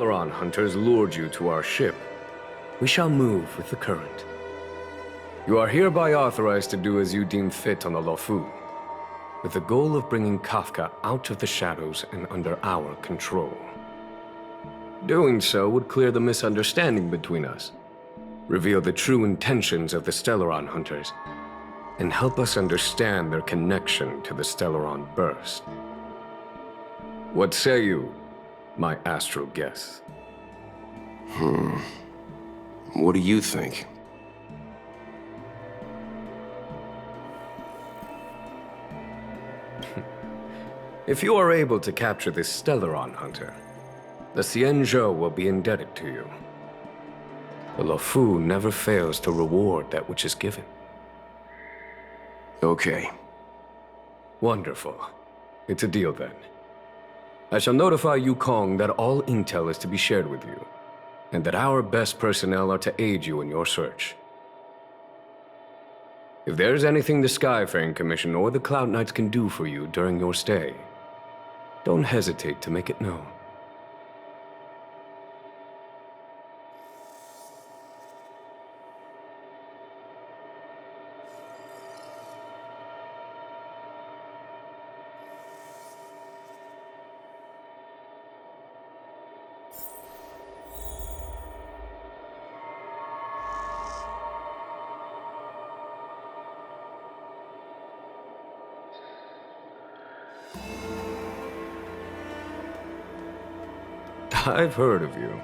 Stellaron hunters lured you to our ship. We shall move with the current. You are hereby authorized to do as you deem fit on the Lofu, with the goal of bringing Kafka out of the shadows and under our control. Doing so would clear the misunderstanding between us, reveal the true intentions of the Stellaron hunters, and help us understand their connection to the Stellaron burst. What say you, my astral guests? What do you think? If you are able to capture this Stellaron hunter, the Xianzhou will be indebted to you. The Lofu never fails to reward that which is given. Okay. Wonderful. It's a deal then. I shall notify Yukong that all intel is to be shared with you, and that our best personnel are to aid you in your search. If there's anything the Skyfaring Commission or the Cloud Knights can do for you during your stay, don't hesitate to make it known. I've heard of you.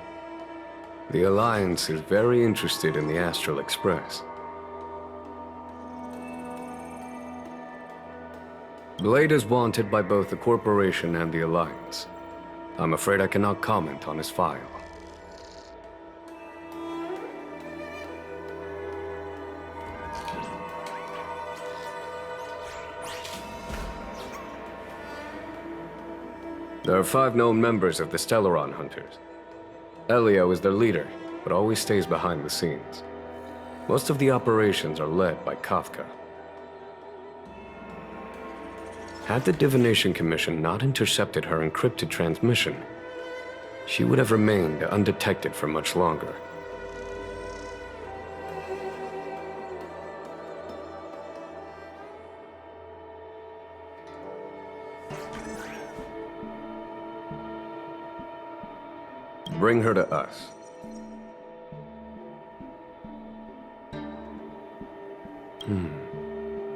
The Alliance is very interested in the Astral Express. Blade is wanted by both the Corporation and the Alliance. I'm afraid I cannot comment on his file. There are 5 known members of the Stellaron Hunters. Elio is their leader, but always stays behind the scenes. Most of the operations are led by Kafka. Had the Divination Commission not intercepted her encrypted transmission, she would have remained undetected for much longer. Bring her to us.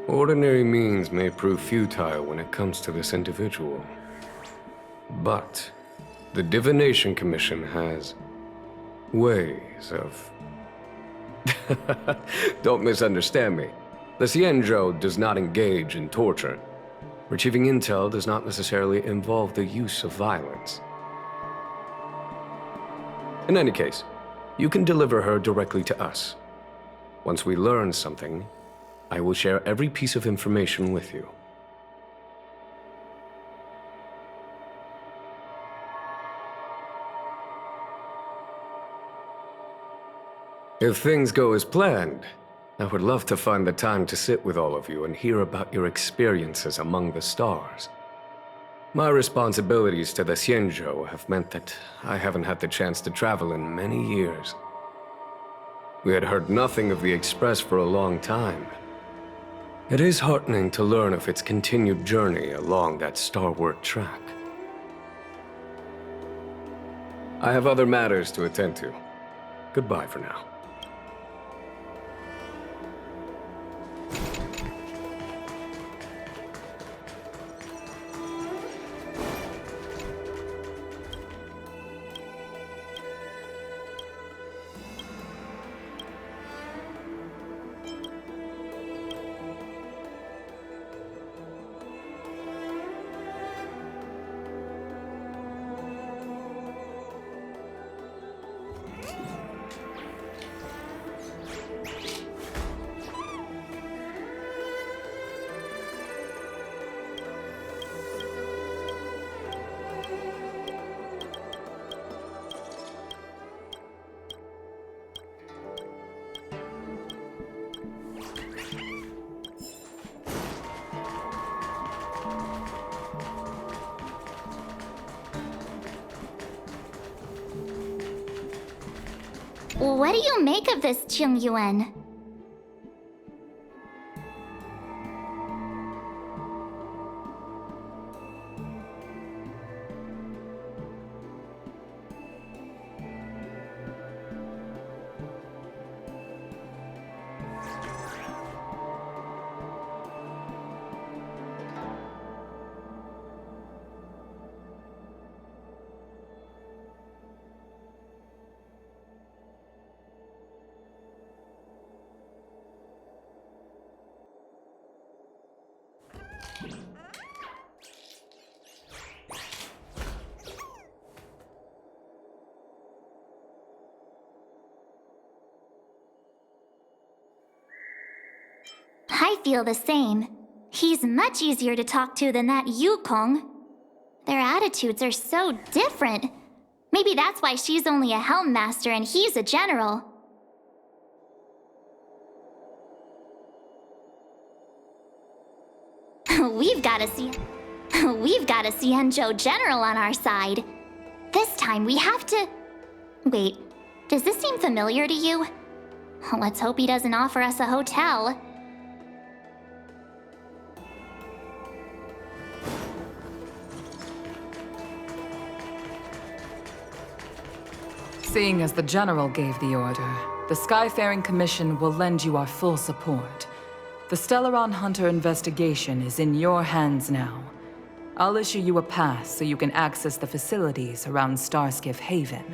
Ordinary means may prove futile when it comes to this individual. But the Divination Commission has ways of... Don't misunderstand me. The Xianzhou does not engage in torture. Retrieving intel does not necessarily involve the use of violence. In any case, you can deliver her directly to us. Once we learn something, I will share every piece of information with you. If things go as planned, I would love to find the time to sit with all of you and hear about your experiences among the stars. My responsibilities to the Xianzhou have meant that I haven't had the chance to travel in many years. We had heard nothing of the Express for a long time. It is heartening to learn of its continued journey along that starward track. I have other matters to attend to. Goodbye for now. What do you make of this, Qing Yuan? I feel the same. He's much easier to talk to than that Yukong. Their attitudes are so different. Maybe that's why she's only a helm master and he's a general. We've got a Xianzhou general on our side. This time we have to... Wait, does this seem familiar to you? Let's hope he doesn't offer us a hotel. Seeing as the General gave the order, the Skyfaring Commission will lend you our full support. The Stellaron Hunter investigation is in your hands now. I'll issue you a pass so you can access the facilities around Starskiff Haven.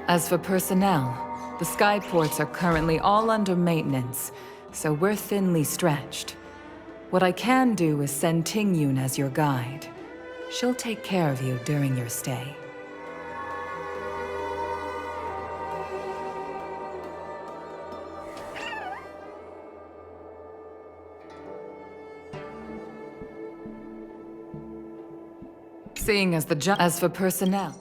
As for personnel, the Skyports are currently all under maintenance, so we're thinly stretched. What I can do is send Tingyun as your guide. She'll take care of you during your stay. Seeing as as for personnel.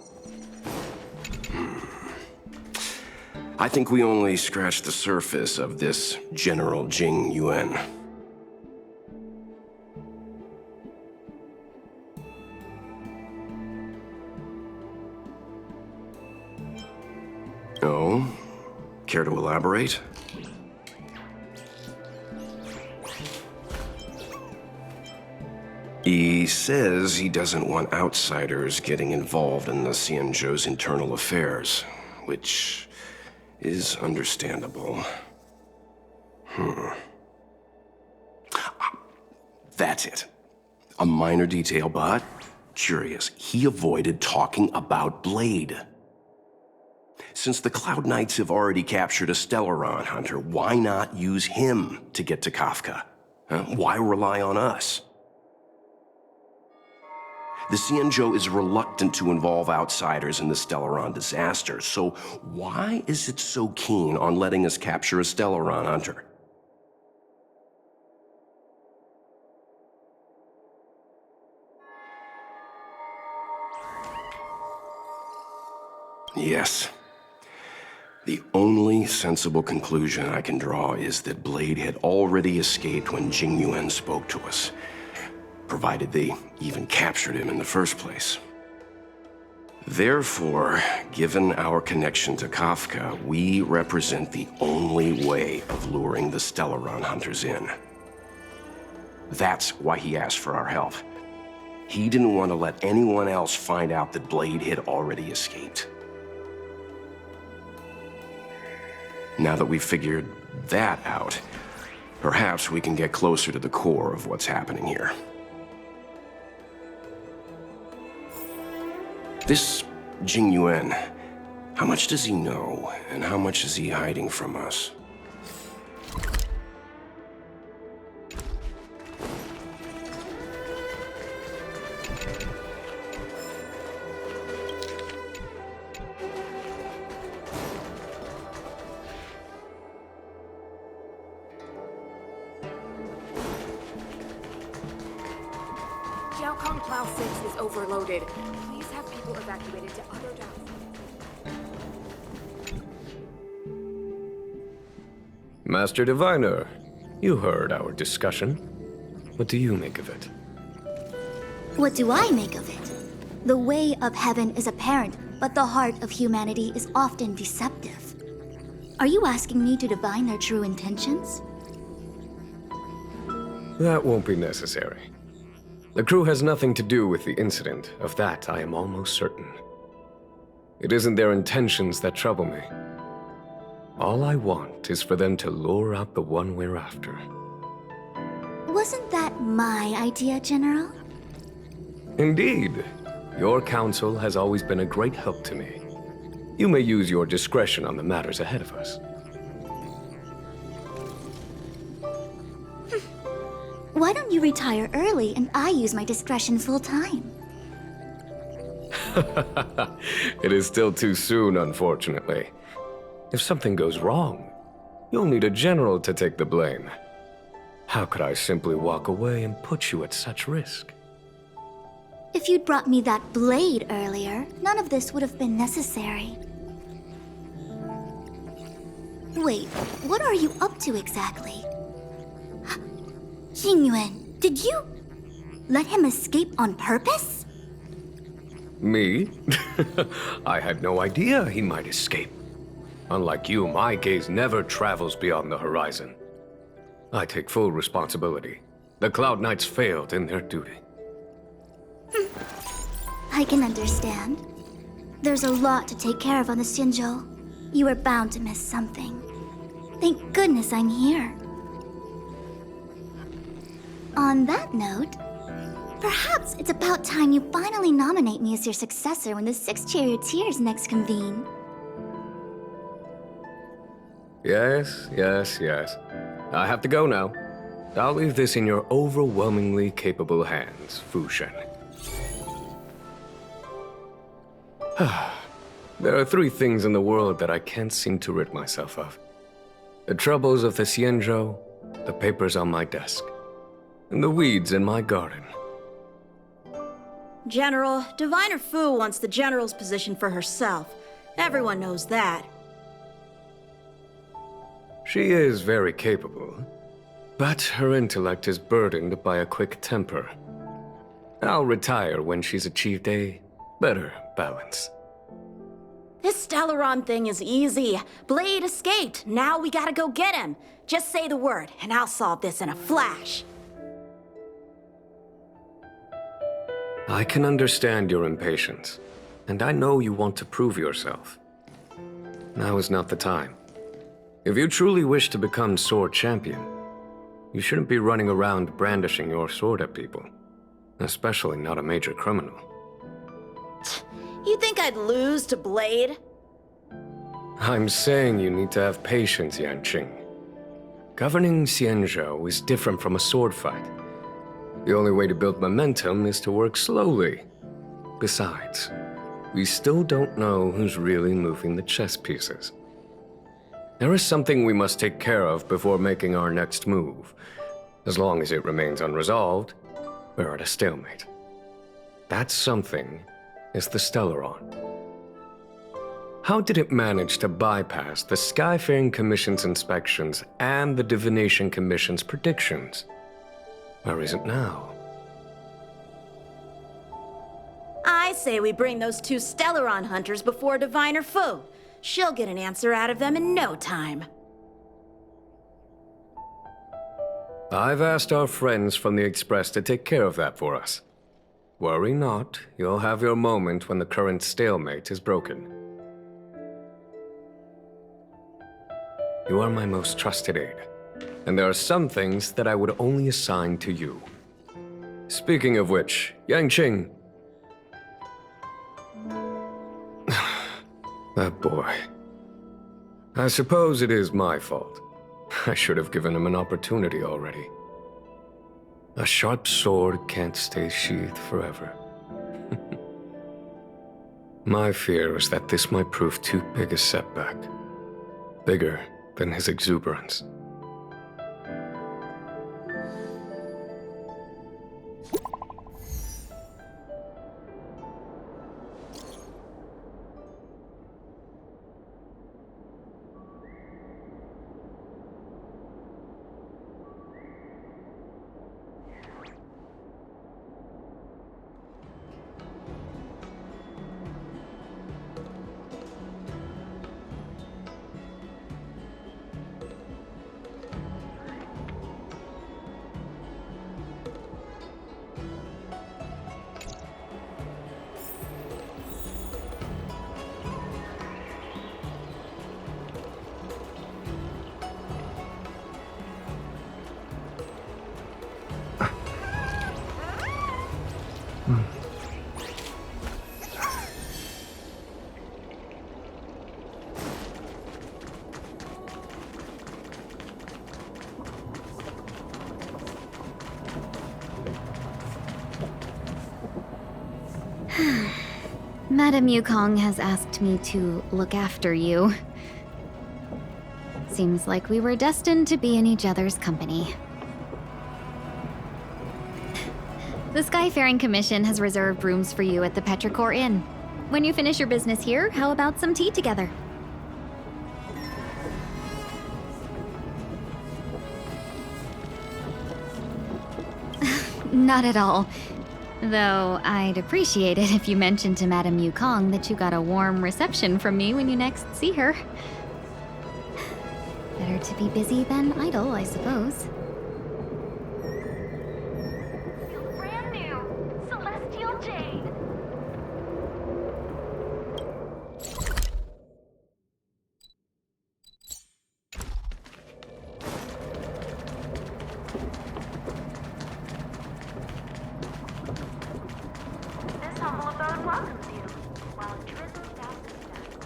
I think we only scratched the surface of this General Jing Yuan. Oh? Care to elaborate? He says he doesn't want outsiders getting involved in the Xianzhou's internal affairs, which is understandable. That's it. A minor detail, but curious. He avoided talking about Blade. Since the Cloud Knights have already captured a Stellaron Hunter, why not use him to get to Kafka? Why rely on us? The Xianzhou is reluctant to involve outsiders in the Stellaron disaster, so why is it so keen on letting us capture a Stellaron Hunter? Yes. The only sensible conclusion I can draw is that Blade had already escaped when Jing Yuan spoke to us, provided they even captured him in the first place. Therefore, given our connection to Kafka, we represent the only way of luring the Stellaron Hunters in. That's why he asked for our help. He didn't want to let anyone else find out that Blade had already escaped. Now that we've figured that out, perhaps we can get closer to the core of what's happening here. This Jing Yuan, how much does he know, and how much is he hiding from us? Jiaokong Plow 6 is overloaded. Please have people evacuated to other docks. Master Diviner, you heard our discussion. What do you make of it? What do I make of it? The way of heaven is apparent but the heart of humanity is often deceptive. Are you asking me to divine their true intentions? That won't be necessary. The crew has nothing to do with the incident. Of that, I am almost certain. It isn't their intentions that trouble me. All I want is for them to lure out the one we're after. Wasn't that my idea, General? Indeed. Your counsel has always been a great help to me. You may use your discretion on the matters ahead of us. Why don't you retire early and I use my discretion full time? It is still too soon, unfortunately. If something goes wrong, you'll need a general to take the blame. How could I simply walk away and put you at such risk? If you'd brought me that blade earlier, none of this would have been necessary. Wait, what are you up to exactly? Xingyuan, did you let him escape on purpose? Me? I had no idea he might escape. Unlike you, my gaze never travels beyond the horizon. I take full responsibility. The Cloud Knights failed in their duty. I can understand. There's a lot to take care of on the Xinzhou. You were bound to miss something. Thank goodness I'm here. On that note, perhaps it's about time you finally nominate me as your successor when the Six Charioteers next convene. Yes. I have to go now. I'll leave this in your overwhelmingly capable hands, Fu Shen. There are three things in the world that I can't seem to rid myself of. The troubles of the Xianzhou, the papers on my desk, and the weeds in my garden. General, Diviner Fu wants the General's position for herself. Everyone knows that. She is very capable, but her intellect is burdened by a quick temper. I'll retire when she's achieved a better balance. This Stellaron thing is easy. Blade escaped. Now we gotta go get him. Just say the word, and I'll solve this in a flash. I can understand your impatience, and I know you want to prove yourself. Now is not the time. If you truly wish to become sword champion, you shouldn't be running around brandishing your sword at people, especially not a major criminal. You think I'd lose to Blade? I'm saying you need to have patience, Yanqing. Governing Xianzhou is different from a sword fight. The only way to build momentum is to work slowly. Besides, we still don't know who's really moving the chess pieces. There is something we must take care of before making our next move. As long as it remains unresolved, we're at a stalemate. That something is the Stellaron. How did it manage to bypass the Skyfaring Commission's inspections and the Divination Commission's predictions? Where is it now? I say we bring those two Stellaron hunters before Diviner Fu. She'll get an answer out of them in no time. I've asked our friends from the Express to take care of that for us. Worry not, you'll have your moment when the current stalemate is broken. You are my most trusted aide, and there are some things that I would only assign to you. Speaking of which, Yanqing... That boy. I suppose it is my fault. I should have given him an opportunity already. A sharp sword can't stay sheathed forever. My fear is that this might prove too big a setback. Bigger than his exuberance. Madame Yukong has asked me to look after you. Seems like we were destined to be in each other's company. The Skyfaring Commission has reserved rooms for you at the Petrichor Inn. When you finish your business here, how about some tea together? Not at all. Though I'd appreciate it if you mentioned to Madame Yukong that you got a warm reception from me when you next see her. Better to be busy than idle, I suppose. Brand new Celestial Jade. This humble abode welcomes you while drizzling down the steps.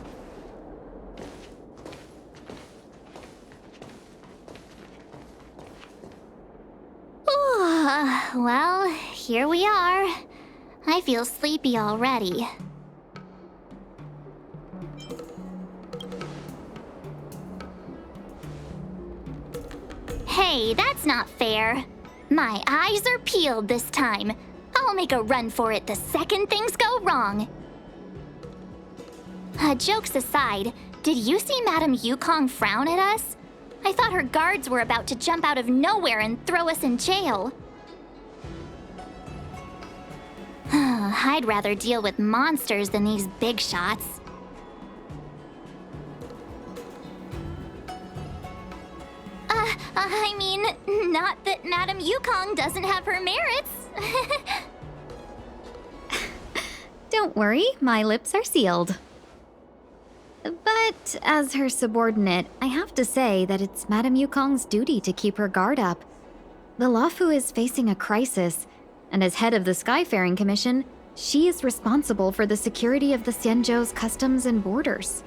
Well, here we are. I feel sleepy already. Hey, that's not fair. My eyes are peeled this time. I'll make a run for it the second things go wrong. Jokes aside, did you see Madame Yukong frown at us? I thought her guards were about to jump out of nowhere and throw us in jail. I'd rather deal with monsters than these big shots. I mean, not that Madame Yukong doesn't have her merits. Don't worry, my lips are sealed. But as her subordinate, I have to say that it's Madame Yukong's duty to keep her guard up. The Luofu is facing a crisis, and as head of the Skyfaring Commission, she is responsible for the security of the Xianzhou's customs and borders.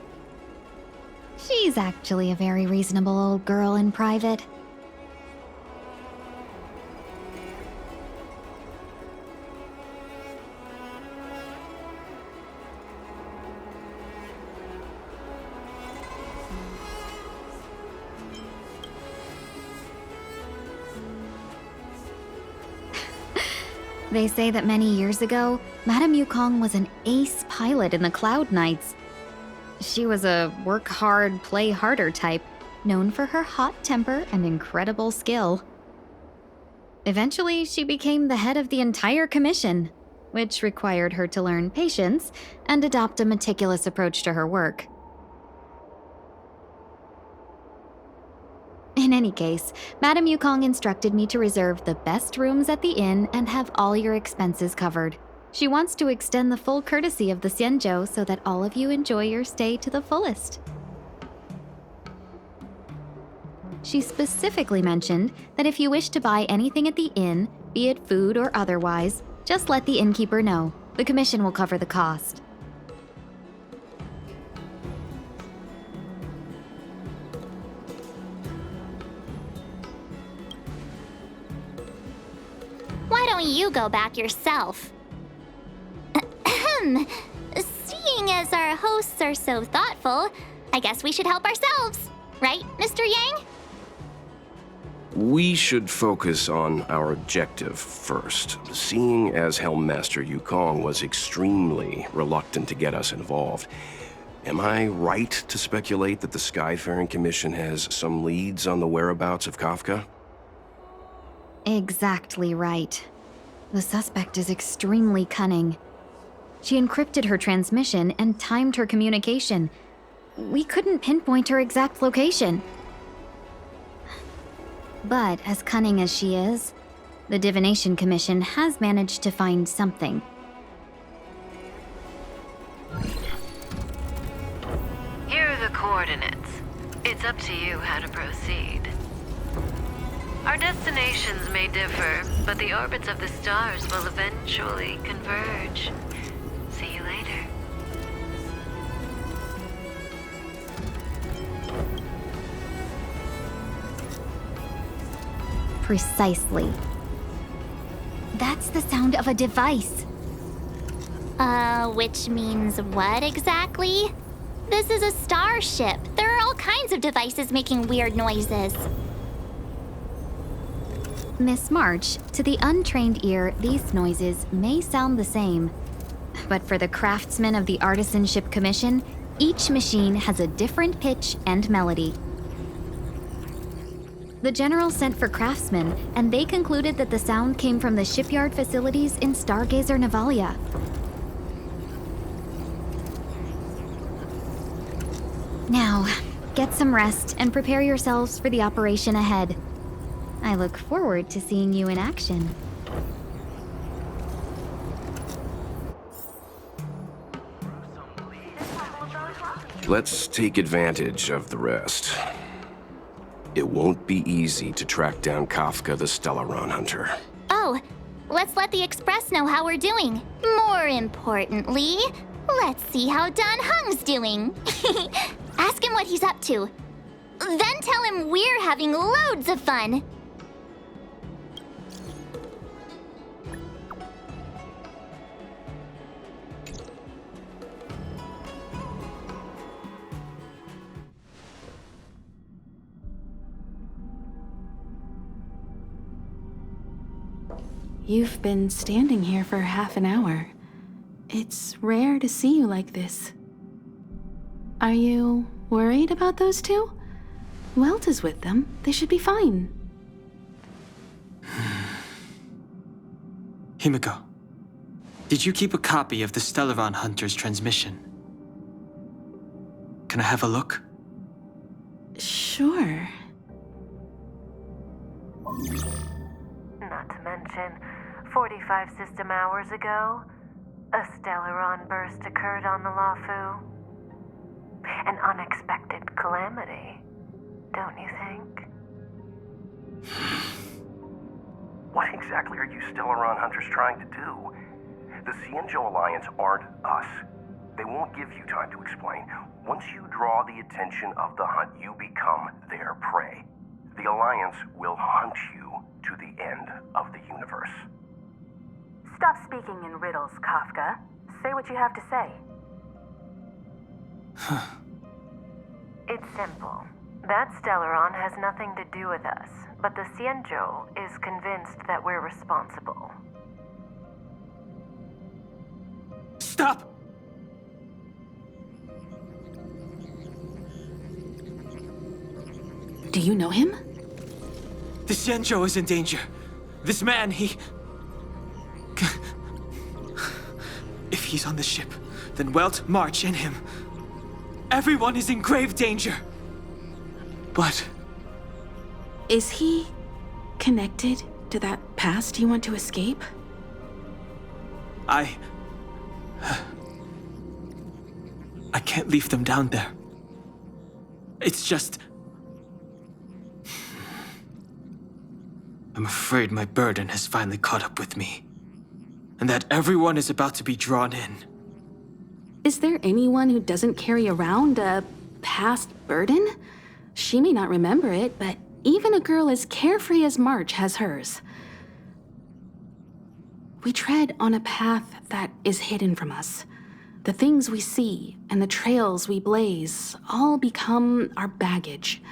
She's actually a very reasonable old girl in private. They say that many years ago, Madame Yukong was an ace pilot in the Cloud Knights. She was a work hard, play harder type, known for her hot temper and incredible skill. Eventually, she became the head of the entire commission, which required her to learn patience and adopt a meticulous approach to her work. In any case, Madame Yukong instructed me to reserve the best rooms at the inn and have all your expenses covered. She wants to extend the full courtesy of the Xianzhou so that all of you enjoy your stay to the fullest. She specifically mentioned that if you wish to buy anything at the inn, be it food or otherwise, just let the innkeeper know. The commission will cover the cost. Why don't you go back yourself? Seeing as our hosts are so thoughtful, I guess we should help ourselves. Right, Mr. Yang? We should focus on our objective first. Seeing as Helmmaster Yukong was extremely reluctant to get us involved, am I right to speculate that the Skyfaring Commission has some leads on the whereabouts of Kafka? Exactly right. The suspect is extremely cunning. She encrypted her transmission and timed her communication. We couldn't pinpoint her exact location. But as cunning as she is, the Divination Commission has managed to find something. Here are the coordinates. It's up to you how to proceed. Our destinations may differ, but the orbits of the stars will eventually converge. See you later. Precisely. That's the sound of a device. Which means what exactly? This is a starship. There are all kinds of devices making weird noises. Miss March, to the untrained ear, these noises may sound the same. But for the craftsmen of the Artisanship Commission, each machine has a different pitch and melody. The General sent for craftsmen, and they concluded that the sound came from the shipyard facilities in Stargazer Navalia. Now, get some rest and prepare yourselves for the operation ahead. I look forward to seeing you in action. Let's take advantage of the rest. It won't be easy to track down Kafka the Stellaron Hunter. Oh, let's let the Express know how we're doing. More importantly, let's see how Don Hung's doing. Ask him what he's up to. Then tell him we're having loads of fun. You've been standing here for half an hour. It's rare to see you like this. Are you worried about those two? Welt is with them. They should be fine. Himiko, did you keep a copy of the Stellaron Hunter's transmission? Can I have a look? Sure. Not to mention, 45 system hours ago, a Stellaron burst occurred on the Lafu. An unexpected calamity, don't you think? What exactly are you Stellaron Hunters trying to do? The Cienjo Alliance aren't us. They won't give you time to explain. Once you draw the attention of the hunt, you become their prey. The Alliance will hunt you to the end of the universe. Stop speaking in riddles, Kafka. Say what you have to say. It's simple. That Stellaron has nothing to do with us, but the Cienjo is convinced that we're responsible. Stop! Do you know him? The Xianzhou is in danger. This man, he... If he's on the ship, then Welt, March, and him. Everyone is in grave danger. But... Is he connected to that past you want to escape? I can't leave them down there. It's just... I'm afraid my burden has finally caught up with me. And that everyone is about to be drawn in. Is there anyone who doesn't carry around a past burden? She may not remember it, but even a girl as carefree as March has hers. We tread on a path that is hidden from us. The things we see and the trails we blaze all become our baggage.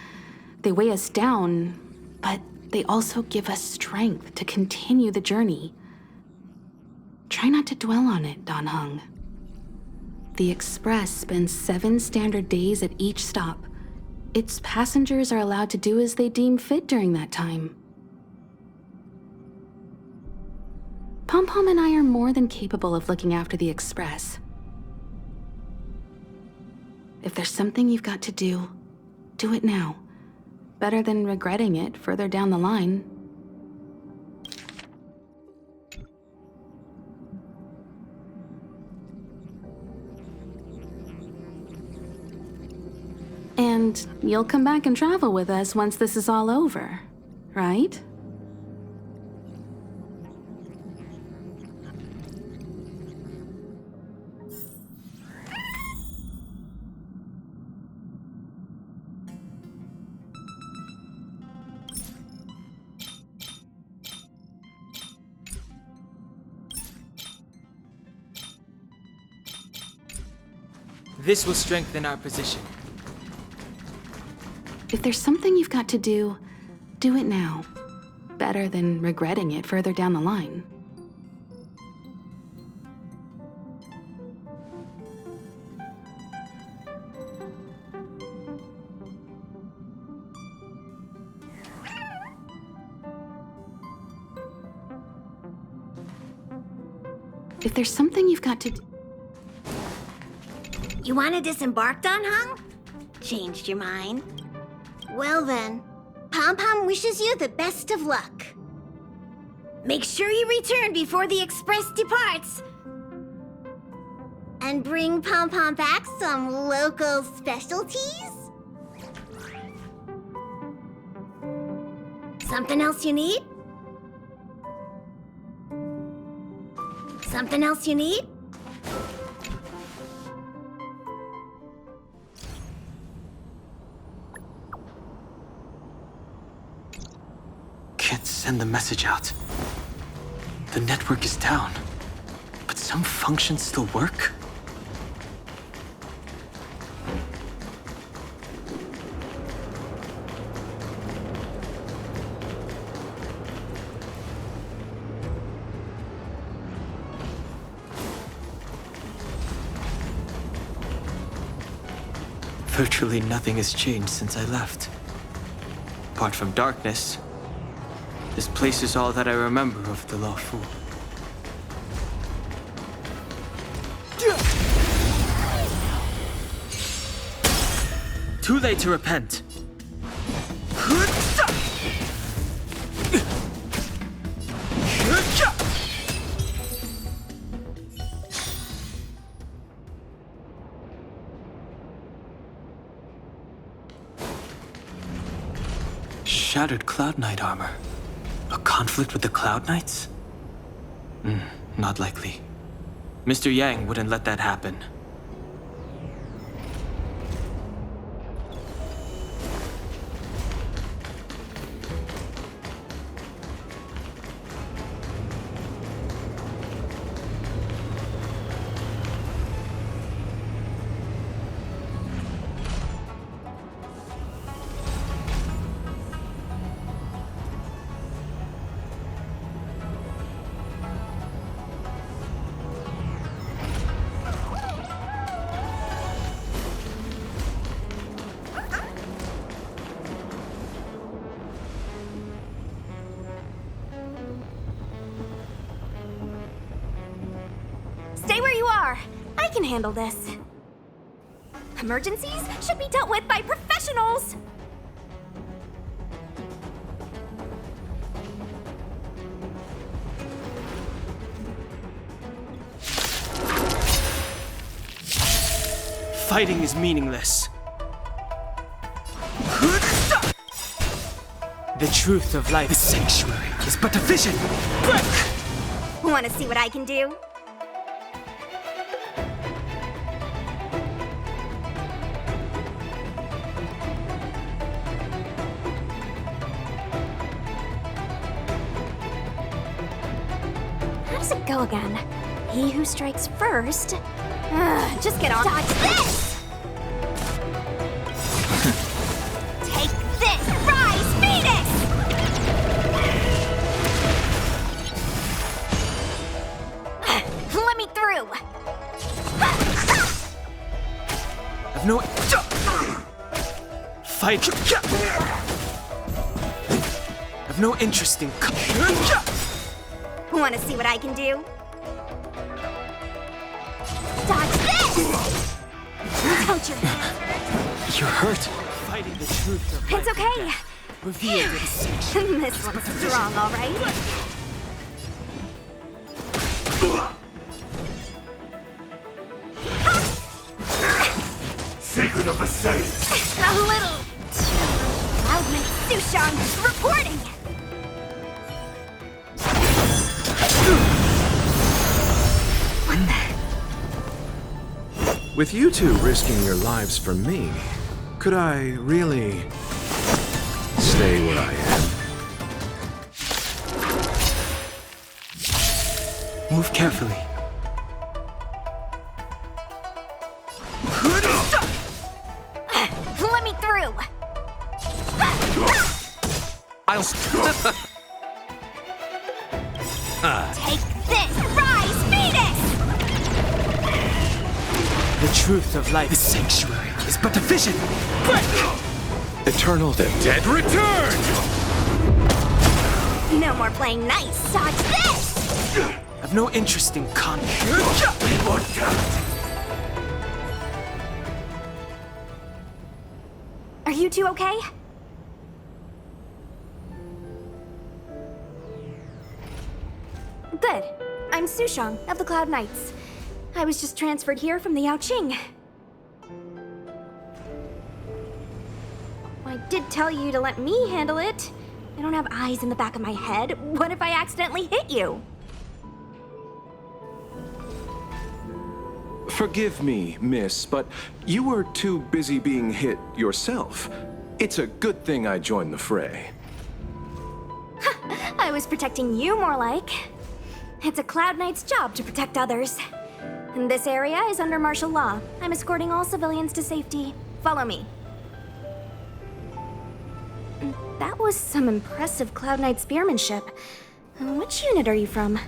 They weigh us down, but they also give us strength to continue the journey. Try not to dwell on it, Don Hung. The Express spends 7 standard days at each stop. Its passengers are allowed to do as they deem fit during that time. Pom-Pom and I are more than capable of looking after the Express. If there's something you've got to do it now. Better than regretting it further down the line. And you'll come back and travel with us once this is all over, right? This will strengthen our position. If there's something you've got to do, do it now. Better than regretting it further down the line. If there's something you've got to do. You want to disembark, Don Hung? Changed your mind? Well then, Pom Pom wishes you the best of luck. Make sure you return before the express departs. And bring Pom Pom back some local specialties? Something else you need? Something else you need? Can't send the message out. The network is down, but some functions still work? Virtually nothing has changed since I left. Apart from darkness, this place is all that I remember of the Lawful. Too late to repent. Shattered Cloud Knight armor. A conflict with the Cloud Knights? Not likely. Mr. Yang wouldn't let that happen. Stay where you are. I can handle this. Emergencies should be dealt with by professionals. Fighting is meaningless. The truth of life, the sanctuary, is but a vision. Want to see what I can do? How does it go again? He who strikes first. Just get on. Dodge this! Take this! Rise, Phoenix! Let me through! I've no... Fight... I've no interest in... Want to see what I can do? Dodge this! Don't you? You're hurt. Fighting the truth of It's okay. Reveal the deception. This one's strong, all right. Secret of the Saints! A little... Loudman Sushan reporting! With you two risking your lives for me, could I really stay where I am? Move carefully. I'll... Take this, rise, Phoenix! The truth of life, the sanctuary, is but a vision. Eternal the dead return! No more playing nice, dodge this! I've no interest in conflict. Are you two okay? Good. I'm Sushang of the Cloud Knights. I was just transferred here from the Yaoqing. I did tell you to let me handle it. I don't have eyes in the back of my head. What if I accidentally hit you? Forgive me, miss, but you were too busy being hit yourself. It's a good thing I joined the fray. I was protecting you more like. It's a Cloud Knight's job to protect others. And this area is under martial law. I'm escorting all civilians to safety. Follow me. That was some impressive Cloud Knight spearmanship. Which unit are you from?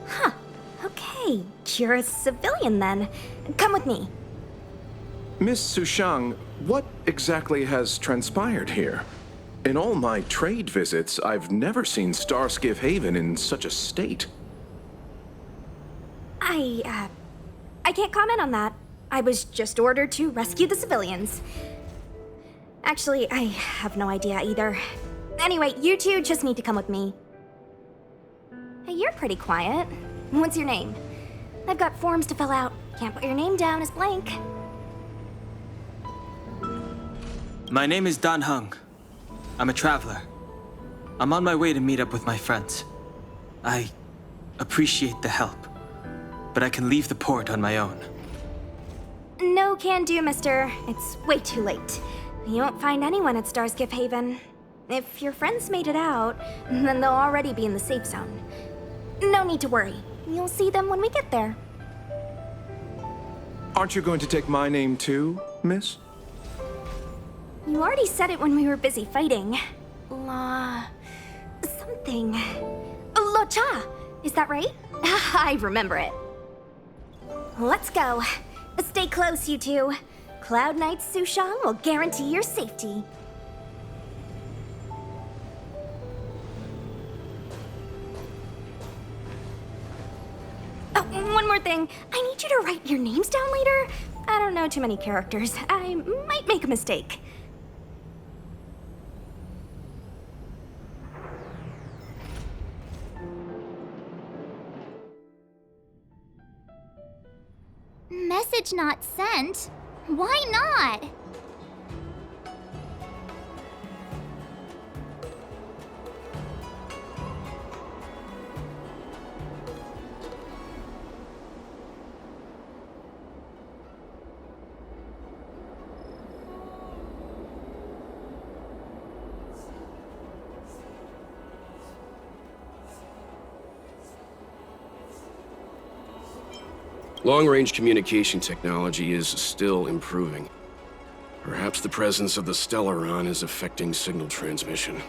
Huh. Okay, you're a civilian then. Come with me. Miss Sushang, what exactly has transpired here? In all my trade visits, I've never seen Starskiff Haven in such a state. I can't comment on that. I was just ordered to rescue the civilians. Actually, I have no idea either. Anyway, you two just need to come with me. Hey, you're pretty quiet. What's your name? I've got forms to fill out. Can't put your name down as blank. My name is Dan Hung. I'm a traveler. I'm on my way to meet up with my friends. I appreciate the help, but I can leave the port on my own. No can do, mister. It's way too late. You won't find anyone at Starskiff Haven. If your friends made it out, then they'll already be in the safe zone. No need to worry. You'll see them when we get there. Aren't you going to take my name too, miss? You already said it when we were busy fighting. La... something. Lo Cha! Is that right? I remember it. Let's go. Stay close, you two. Cloud Knight Sushang will guarantee your safety. Oh, one more thing. I need you to write your names down later. I don't know too many characters. I might make a mistake. Message not sent? Why not? Long-range communication technology is still improving. Perhaps the presence of the Stellaron is affecting signal transmission.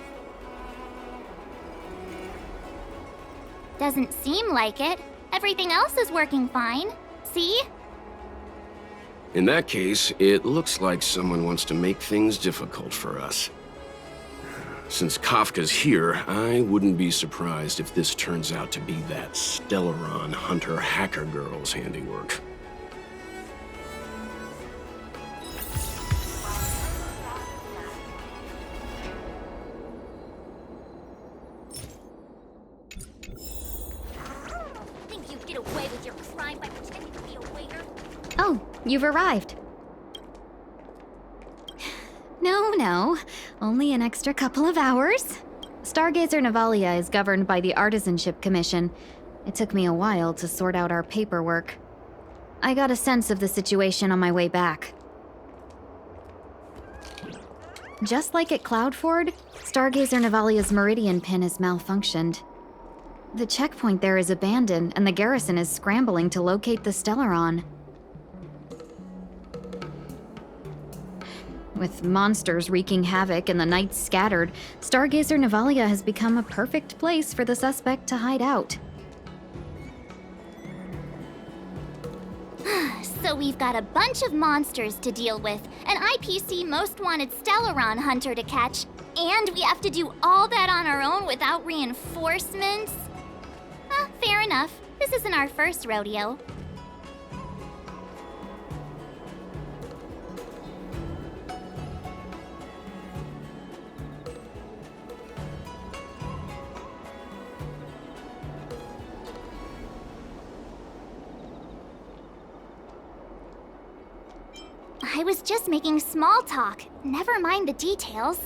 Doesn't seem like it. Everything else is working fine. See? In that case, it looks like someone wants to make things difficult for us. Since Kafka's here, I wouldn't be surprised if this turns out to be that Stellaron Hunter hacker girl's handiwork. Think you'd get away with your crime by pretending to be a waiter? Oh, you've arrived. No. Only an extra couple of hours. Stargazer Navalia is governed by the Artisanship Commission. It took me a while to sort out our paperwork. I got a sense of the situation on my way back. Just like at Cloudford, Stargazer Navalia's Meridian pin has malfunctioned. The checkpoint there is abandoned, and the garrison is scrambling to locate the Stellaron. With monsters wreaking havoc and the knights scattered, Stargazer Navalia has become a perfect place for the suspect to hide out. So we've got a bunch of monsters to deal with, an IPC Most Wanted Stellaron hunter to catch, and we have to do all that on our own without reinforcements? Fair enough. This isn't our first rodeo. I was just making small talk. Never mind the details.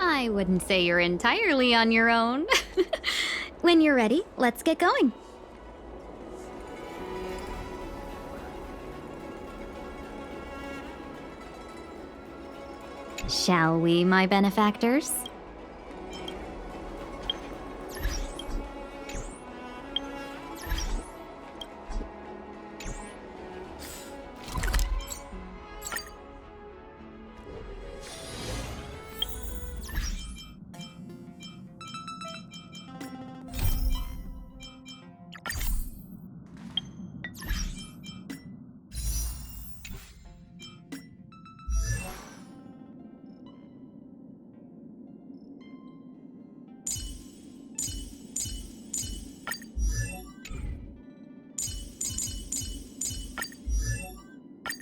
I wouldn't say you're entirely on your own. When you're ready, let's get going. Shall we, my benefactors?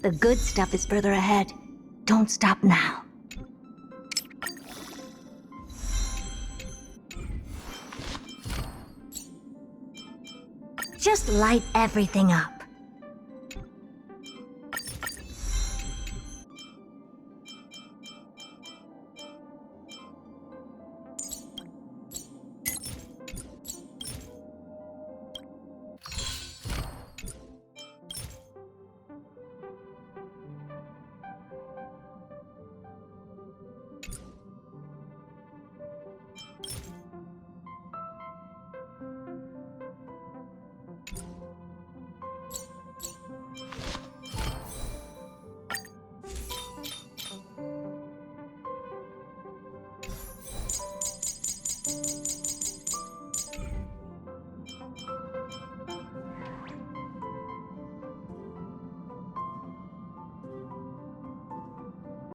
The good stuff is further ahead. Don't stop now. Just light everything up.